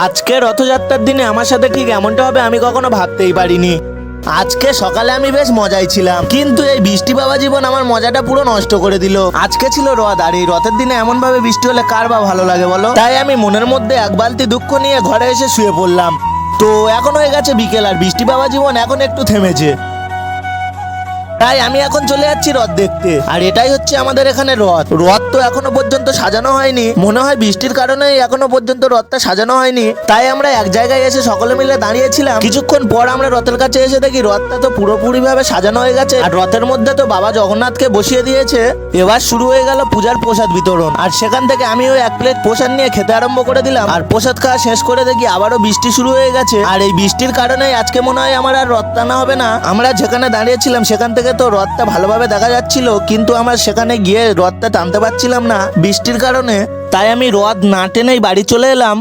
আজকে রথযাত্রার দিনে আমার সাথে ঠিক এমনটা হবে আমি কখনো ভাবতেই পারিনি। আজকে সকালে আমি বেশ মজাই ছিলাম, কিন্তু এই বৃষ্টি বাবা জীবন আমার মজাটা পুরো নষ্ট করে দিল। আজকে ছিল রথ, আর এই রথের দিনে এমন ভাবে বৃষ্টি হলে কার বা ভালো লাগে বলো? তাই আমি মনের মধ্যে এক বালতি দুঃখ নিয়ে ঘরে এসে শুয়ে পড়লাম। তো এখন হয়ে গেছে বিকেল, আর বৃষ্টি বাবা জীবন এখন একটু থেমেছে। তাই আমি এখন চলে যাচ্ছি রথ দেখতে। আর এটাই হচ্ছে আমাদের এখানে রথ। রথ তো এখনো পর্যন্ত সাজানো হয়নি, মনে হয় বৃষ্টির কারণে এখনো পর্যন্ত রথটা সাজানো হয়নি। তাই আমরা এক জায়গায় এসে সকলে মিলে দাঁড়িয়েছিলাম। কিছুক্ষণ পর আমরা রথের কাছে এসে দেখি রথটা তো পুরোপুরি ভাবে সাজানো হয়ে গেছে, আর রথের মধ্যে তো বাবা জগন্নাথকে বসিয়ে দিয়েছে। এবার শুরু হয়ে গেল পূজার প্রসাদ বিতরণ, আর সেখান থেকে আমি ওই এক প্লেট প্রসাদ নিয়ে খেতে আরম্ভ করে দিলাম। আর প্রসাদ খাওয়া শেষ করে দেখি আবারও বৃষ্টি শুরু হয়ে গেছে, আর এই বৃষ্টির কারণে আজকে মনে হয় আমার আর রথ টানা হবে না। আমরা যেখানে দাঁড়িয়েছিলাম সেখান থেকে তো রথটা ভালোভাবে দেখা যাচ্ছিল, কিন্তু আমরা সেখানে গিয়ে রথটা টানতে পারছিলাম না বৃষ্টির কারণে। তাই আমি রথ না টেনেই বাড়ি চলে এলাম।